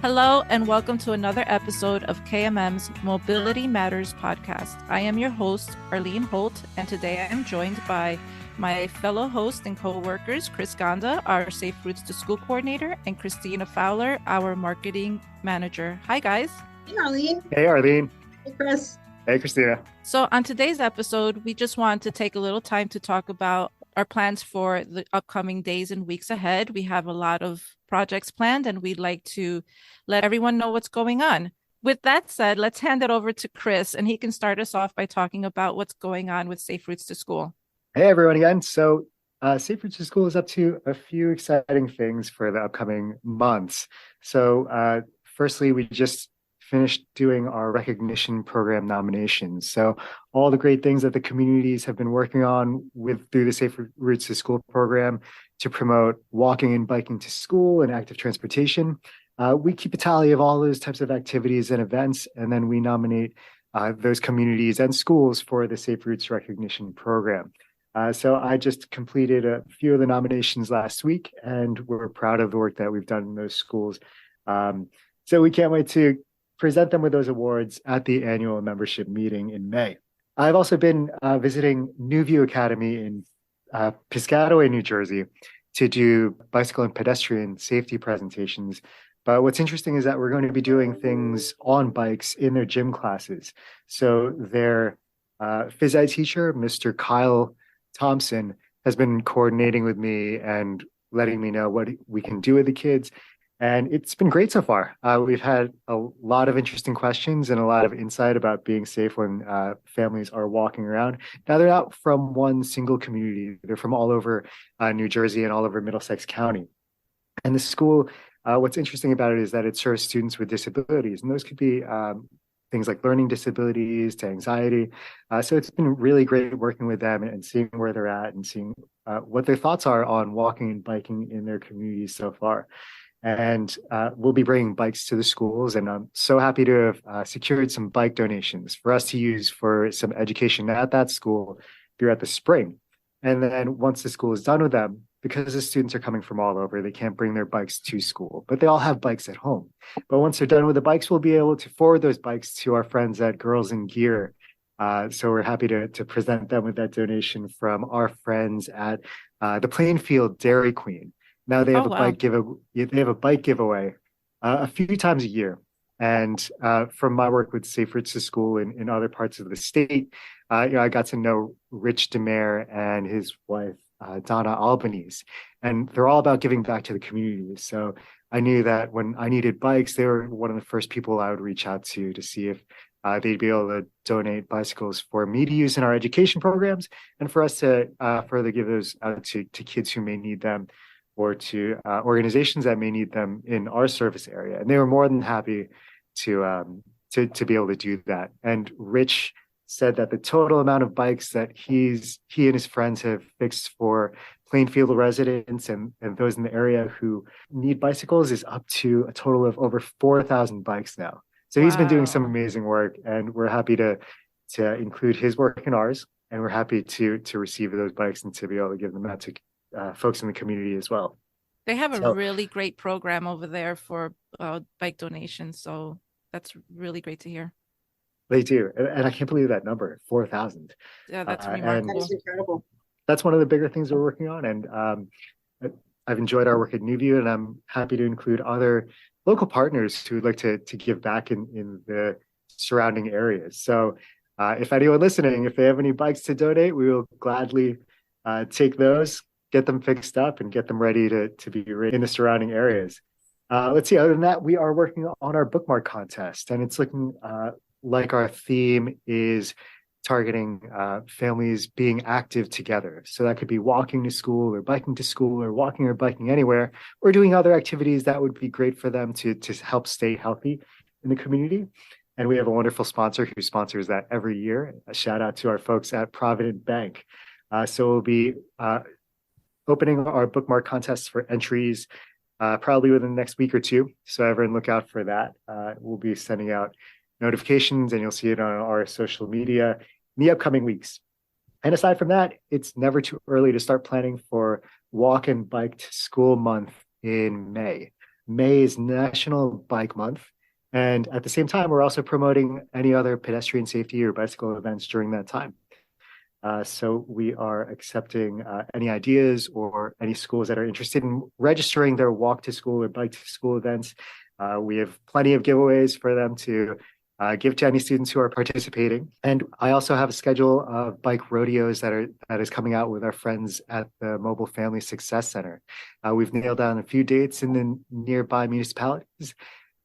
Hello, and welcome to another episode of KMM's Mobility Matters podcast. I am your host, Arlene Holt, and today I am joined by my fellow host and co-workers, Chris Gonda, our Safe Routes to School coordinator, and Cristina Fowler, our marketing manager. Hi, guys. Hey, Arlene. Hey, Arlene. Hey, Chris. Hey, Cristina. So on today's episode, we just want to take a little time to talk about our plans for the upcoming days and weeks ahead. We have a lot of projects planned, and we'd like to let everyone know what's going on. With that said, let's hand it over to Chris, and he can start us off by talking about what's going on with Safe Routes to School. Hey, everyone again. So Safe Routes to School is up to a few exciting things for the upcoming months. So firstly, we just finished doing our recognition program nominations. So all the great things that the communities have been working on through the Safe Routes to School program to promote walking and biking to school and active transportation. We keep a tally of all those types of activities and events, and then we nominate those communities and schools for the Safe Routes recognition program. So I just completed a few of the nominations last week, and we're proud of the work that we've done in those schools. So we can't wait to present them with those awards at the annual membership meeting in May. I've also been visiting New View Academy in Piscataway, New Jersey, to do bicycle and pedestrian safety presentations. But what's interesting is that we're going to be doing things on bikes in their gym classes. So their phys ed teacher, Mr. Kyle Thompson, has been coordinating with me and letting me know what we can do with the kids. And it's been great so far. We've had a lot of interesting questions and a lot of insight about being safe when families are walking around. Now, they're not from one single community. They're from all over New Jersey and all over Middlesex County. And the school, what's interesting about it is that it serves students with disabilities. And those could be things like learning disabilities to anxiety. So it's been really great working with them and seeing where they're at and seeing what their thoughts are on walking and biking in their communities so far. And we'll be bringing bikes to the schools. And I'm so happy to have secured some bike donations for us to use for some education at that school throughout the spring. And then once the school is done with them, because the students are coming from all over, they can't bring their bikes to school, but they all have bikes at home. But once they're done with the bikes, we'll be able to forward those bikes to our friends at Girls in Gear. So we're happy to present them with that donation from our friends at the Plainfield Dairy Queen. Now they have they have a bike giveaway a few times a year. And from my work with Safe Routes to School in other parts of the state, I got to know Rich DeMare and his wife, Donna Albanese. And they're all about giving back to the community. So I knew that when I needed bikes, they were one of the first people I would reach out to see if they'd be able to donate bicycles for me to use in our education programs and for us to further give those out to kids who may need them, or to organizations that may need them in our service area. And they were more than happy to be able to do that. And Rich said that the total amount of bikes that he and his friends have fixed for Plainfield residents and those in the area who need bicycles is up to a total of over 4,000 bikes now. So he's been doing some amazing work, and we're happy to include his work in ours. And we're happy to receive those bikes and to be able to give them out to folks in the community as well. They have a really great program over there for bike donations. So that's really great to hear. They do. And I can't believe that number, 4,000. Yeah, that's remarkable. That's incredible. That's one of the bigger things we're working on. And I've enjoyed our work at New View, and I'm happy to include other local partners who would like to give back in the surrounding areas. So if anyone listening, if they have any bikes to donate, we will gladly take those, get them fixed up, and get them ready to be in the surrounding areas. Let's see, other than that, we are working on our bookmark contest, and it's looking like our theme is targeting families being active together. So that could be walking to school or biking to school or walking or biking anywhere, or doing other activities that would be great for them to help stay healthy in the community. And we have a wonderful sponsor who sponsors that every year. A shout out to our folks at Provident Bank. So we'll be opening our bookmark contests for entries probably within the next week or two. So everyone look out for that. We'll be sending out notifications, and you'll see it on our social media in the upcoming weeks. And aside from that, it's never too early to start planning for Walk and Bike to School Month in May. May is National Bike Month. And at the same time, we're also promoting any other pedestrian safety or bicycle events during that time. So we are accepting any ideas or any schools that are interested in registering their walk to school or bike to school events. We have plenty of giveaways for them to give to any students who are participating. And I also have a schedule of bike rodeos that is coming out with our friends at the Mobile Family Success Center. We've nailed down a few dates in the nearby municipalities,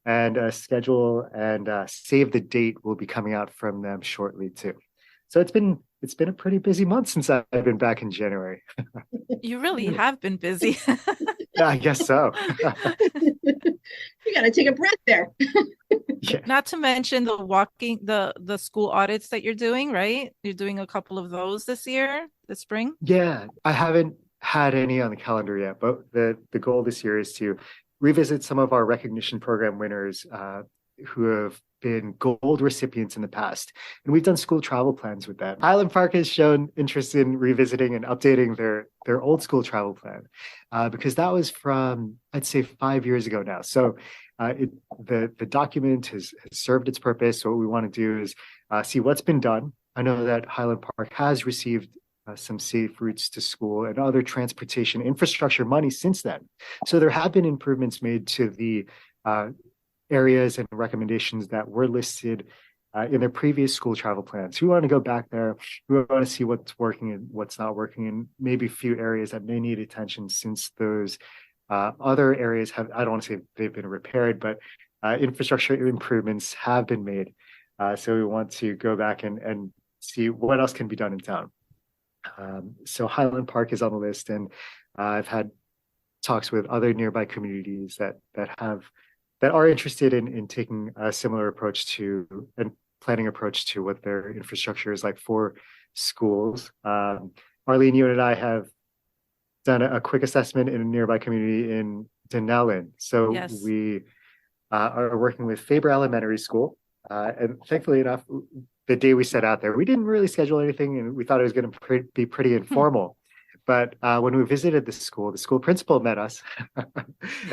and a schedule and save the date will be coming out from them shortly too. So it's been a pretty busy month since I've been back in January. You really have been busy. I guess so. You got to take a breath there. Yeah. Not to mention the school audits that you're doing, right? You're doing a couple of those this spring. Yeah, I haven't had any on the calendar yet, but the goal this year is to revisit some of our recognition program winners who have been gold recipients in the past. And we've done school travel plans with that. Highland Park has shown interest in revisiting and updating their old school travel plan because that was from, I'd say, 5 years ago now. So the document has served its purpose. So what we want to do is see what's been done. I know that Highland Park has received some safe routes to school and other transportation infrastructure money since then. So there have been improvements made to the areas and recommendations that were listed in their previous school travel plans. We want to go back there. We want to see what's working and what's not working, and maybe a few areas that may need attention since those other areas have, I don't want to say they've been repaired, but infrastructure improvements have been made. So we want to go back and see what else can be done in town. So Highland Park is on the list, and I've had talks with other nearby communities that are interested in taking a similar approach to and planning approach to what their infrastructure is like for schools. Arlene, you and I have done a quick assessment in a nearby community in Dunellen. So Yes. we are working with Faber Elementary School. And thankfully enough, the day we set out there, we didn't really schedule anything, and we thought it was going to be pretty informal. But when we visited the school principal met us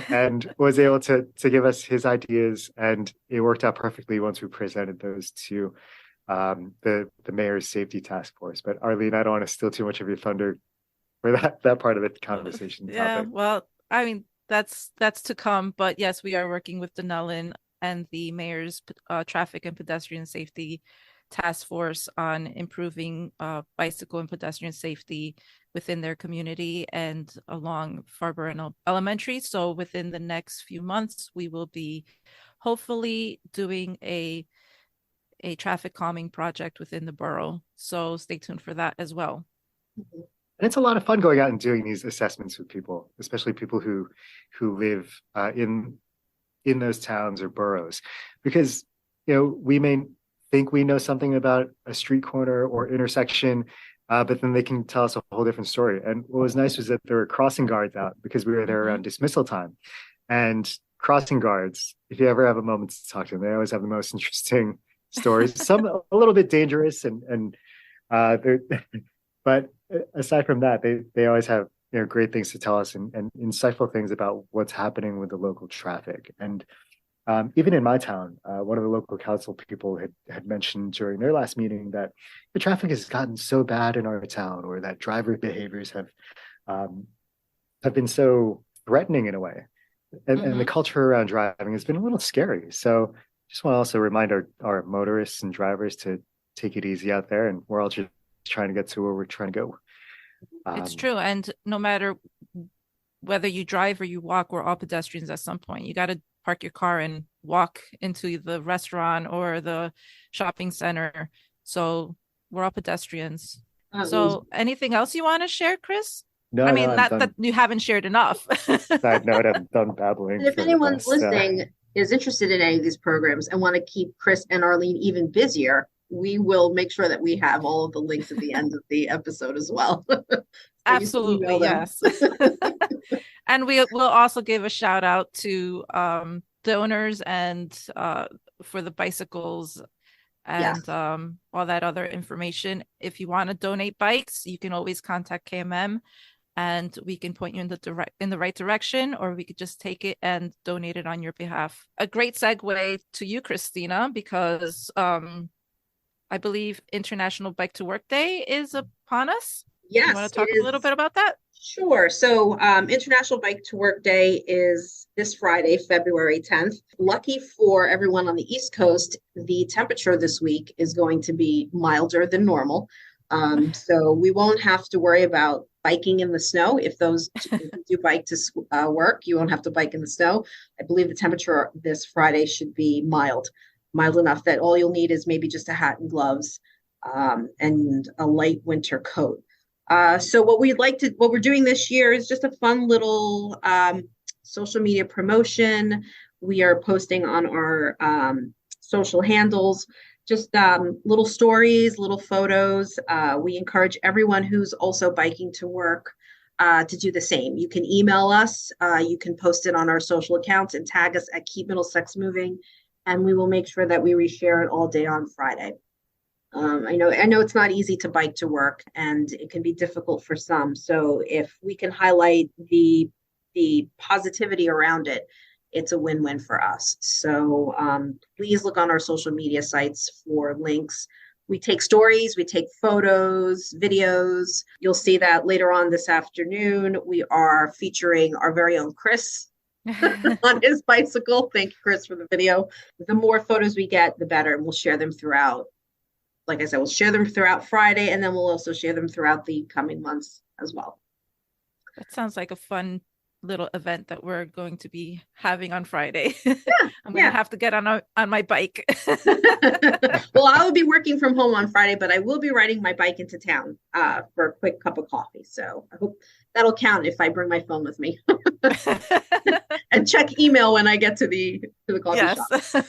and was able to give us his ideas, and it worked out perfectly once we presented those to the mayor's safety task force. But Arlene, I don't want to steal too much of your thunder for that part of the conversation Yeah, topic. well, I mean, that's to come, but yes, we are working with Denellen and the mayor's traffic and pedestrian safety task force on improving bicycle and pedestrian safety within their community and along Farber Elementary. So within the next few months, we will be hopefully doing a traffic calming project within the borough. So stay tuned for that as well. And it's a lot of fun going out and doing these assessments with people, especially people who live in those towns or boroughs, because we may think we know something about a street corner or intersection, but then they can tell us a whole different story. And what was nice was that there were crossing guards out because we were there around dismissal time. And crossing guards, if you ever have a moment to talk to them, they always have the most interesting stories. Some a little bit dangerous, and but aside from that, they always have great things to tell us and insightful things about what's happening with the local traffic. And even in my town, one of the local council people had mentioned during their last meeting that the traffic has gotten so bad in our town, or that driver behaviors have been so threatening in a way, and the culture around driving has been a little scary. So just want to also remind our motorists and drivers to take it easy out there, and we're all just trying to get to where we're trying to go. It's true, and no matter whether you drive or you walk, we're all pedestrians at some point. You got to park your car and walk into the restaurant or the shopping center. So we're all pedestrians. So anything else you want to share, Chris? No, I mean, no, not that you haven't shared enough. Side note, I'm done babbling. And if anyone's listening is interested in any of these programs and want to keep Chris and Arlene even busier, we will make sure that we have all of the links at the end of the episode as well. So Absolutely, yes. And we will also give a shout out to donors and for the bicycles and all that other information. If you want to donate bikes, you can always contact KMM and we can point you in the right direction, or we could just take it and donate it on your behalf. A great segue to you, Cristina, because I believe International Bike to Work Day is upon us. You want Yes, to it talk a little is. bit about that? Sure. So, International Bike to Work Day is this Friday, February 10th. Lucky for everyone on the East Coast, the temperature this week is going to be milder than normal. So we won't have to worry about biking in the snow. If you bike to work, you won't have to bike in the snow. I believe the temperature this Friday should be mild enough that all you'll need is maybe just a hat and gloves, and a light winter coat. So what we're doing this year is just a fun little social media promotion. We are posting on our social handles, just little stories, little photos. We encourage everyone who's also biking to work to do the same. You can email us, you can post it on our social accounts and tag us at Keep Middlesex Moving, and we will make sure that we reshare it all day on Friday. I know it's not easy to bike to work, and it can be difficult for some. So if we can highlight the positivity around it, it's a win-win for us. So please look on our social media sites for links. We take stories, we take photos, videos. You'll see that later on this afternoon, we are featuring our very own Chris on his bicycle. Thank you, Chris, for the video. The more photos we get, the better, and we'll share them throughout. Like I said, we'll share them throughout Friday, and then we'll also share them throughout the coming months as well. That sounds like a fun little event that we're going to be having on Friday. I'm going to have to get on my bike. Well, I will be working from home on Friday, but I will be riding my bike into town for a quick cup of coffee. So I hope that'll count if I bring my phone with me. And check email when I get to the coffee shop.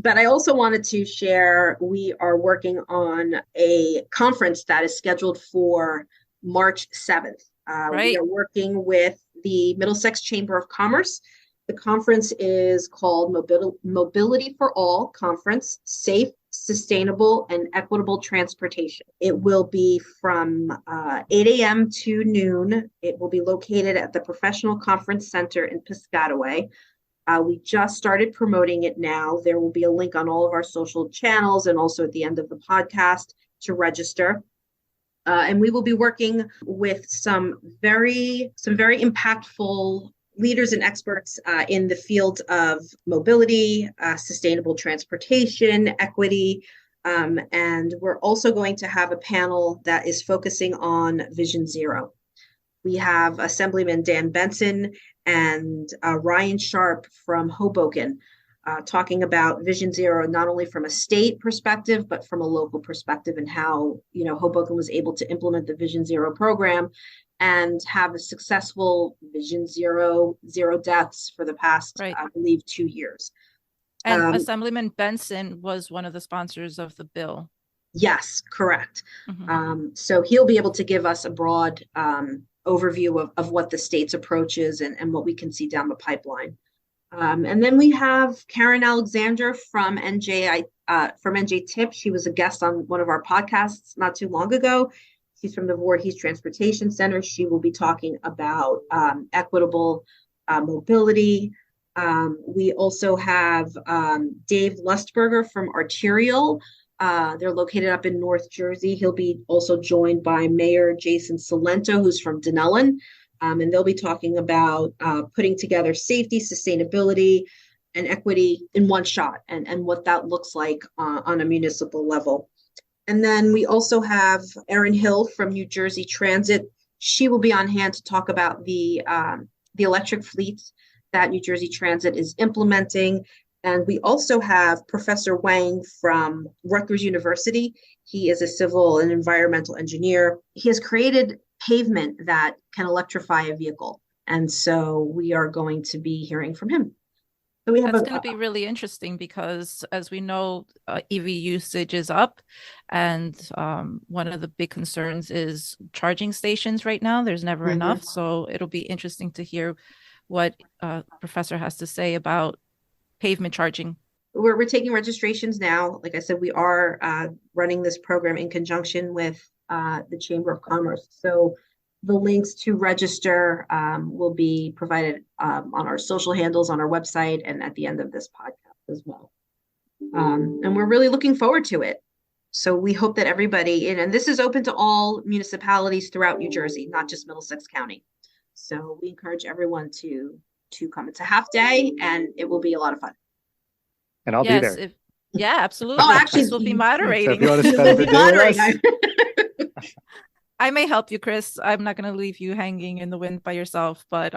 But I also wanted to share, we are working on a conference that is scheduled for March 7th. Right. We are working with the Middlesex Chamber of Commerce. The conference is called Mobility for All Conference, Safe, Sustainable, and Equitable Transportation. It will be from 8 a.m. to noon. It will be located at the Professional Conference Center in Piscataway. We just started promoting it now. There will be a link on all of our social channels and also at the end of the podcast to register. And we will be working with some very impactful leaders and experts in the field of mobility, sustainable transportation, equity. And we're also going to have a panel that is focusing on Vision Zero. We have Assemblyman Dan Benson and Ryan Sharp from Hoboken talking about Vision Zero, not only from a state perspective, but from a local perspective, and how, Hoboken was able to implement the Vision Zero program and have a successful Vision Zero deaths for the past, I believe, 2 years. And Assemblyman Benson was one of the sponsors of the bill. Yes, correct. Mm-hmm. So he'll be able to give us a broad overview of what the state's approach is and what we can see down the pipeline. And then we have Karen Alexander from NJ TIP. She was a guest on one of our podcasts not too long ago. She's from the Voorhees Transportation Center. She will be talking about equitable mobility. We also have Dave Lustberger from Arterial. They're located up in North Jersey. He'll be also joined by Mayor Jason Salento, who's from Dunellen. And they'll be talking about putting together safety, sustainability, and equity in one shot, and what that looks like on a municipal level. And then we also have Erin Hill from New Jersey Transit. She will be on hand to talk about the electric fleet that New Jersey Transit is implementing. And we also have Professor Wang from Rutgers University. He is a civil and environmental engineer. He has created pavement that can electrify a vehicle. And so we are going to be hearing from him. So That's going to be really interesting because, as we know, EV usage is up. And one of the big concerns is charging stations right now. There's never enough. So it'll be interesting to hear what Professor has to say about pavement charging. We're taking registrations now. Like I said, we are running this program in conjunction with the Chamber of Commerce. So The links to register will be provided on our social handles on our website and at the end of this podcast as well. And we're really looking forward to it. So we hope that everybody, and this is open to all municipalities throughout New Jersey, not just Middlesex County. So we encourage everyone to come. It's a half day and it will be a lot of fun. And I'll be there. Yeah, absolutely. Oh, actually, Chris will be moderating. So if you want to spend the day with us, I may help you, Chris. I'm not going to leave you hanging in the wind by yourself, but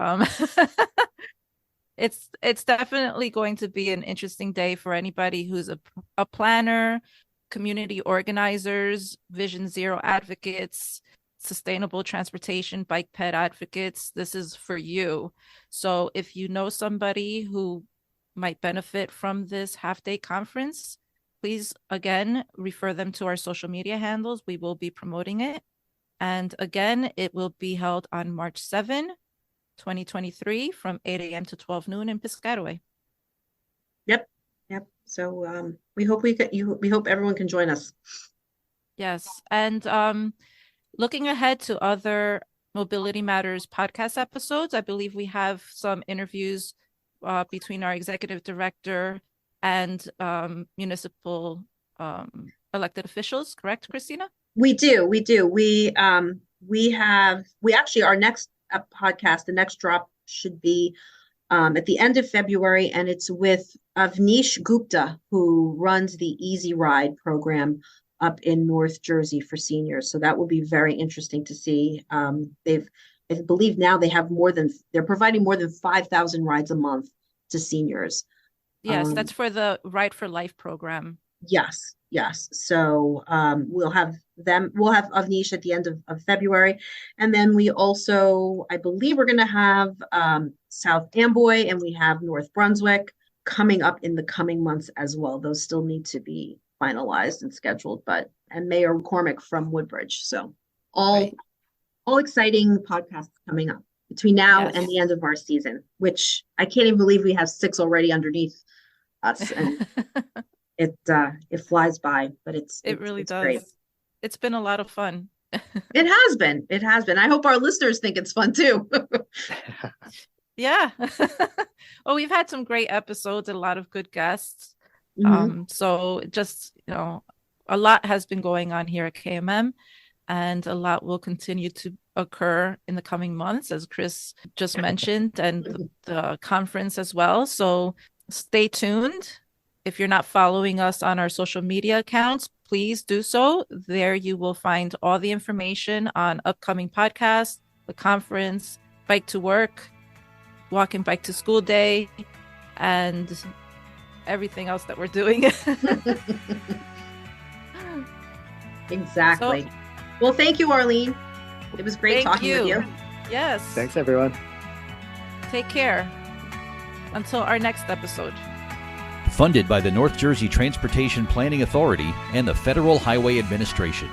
it's definitely going to be an interesting day for anybody who's a planner, community organizers, Vision Zero advocates, sustainable transportation, bike ped advocates. This is for you. So if you know somebody who might benefit from this half-day conference, please, again, refer them to our social media handles. We will be promoting it. And again, it will be held on March 7, 2023 from 8 a.m. to 12 noon in Piscataway. Yep. So we hope we hope everyone can join us. Yes. And looking ahead to other Mobility Matters podcast episodes, I believe we have some interviews between our executive director and municipal elected officials, correct, Cristina? We do. We actually, our next podcast, the next drop should be at the end of February, and it's with Avnish Gupta, who runs the Easy Ride program up in North Jersey for seniors. So that will be very interesting to see. I believe now they're providing more than 5,000 rides a month to seniors. Yes, that's for the Ride for Life program. Yes. So we'll have Avnish at the end of February. And then we also, I believe we're going to have South Amboy and we have North Brunswick coming up in the coming months as well. Those still need to be finalized and scheduled, and Mayor McCormick from Woodbridge. So all exciting podcasts coming up between now and the end of our season, which I can't even believe we have 6 already underneath us. And it flies by, but it really does. Great. It's been a lot of fun. It has been. I hope our listeners think it's fun too. Yeah. Well, we've had some great episodes, a lot of good guests. Mm-hmm. So just, a lot has been going on here at KMM, and a lot will continue to occur in the coming months, as Chris just mentioned, and the conference as well. So stay tuned. If you're not following us on our social media accounts, please do so. There you will find all the information on upcoming podcasts, the conference, Bike to Work, Walk and Bike to School Day, and everything else that we're doing. Exactly. Well, thank you, Arlene. It was great talking with you. Yes. Thanks, everyone. Take care. Until our next episode. Funded by the North Jersey Transportation Planning Authority and the Federal Highway Administration.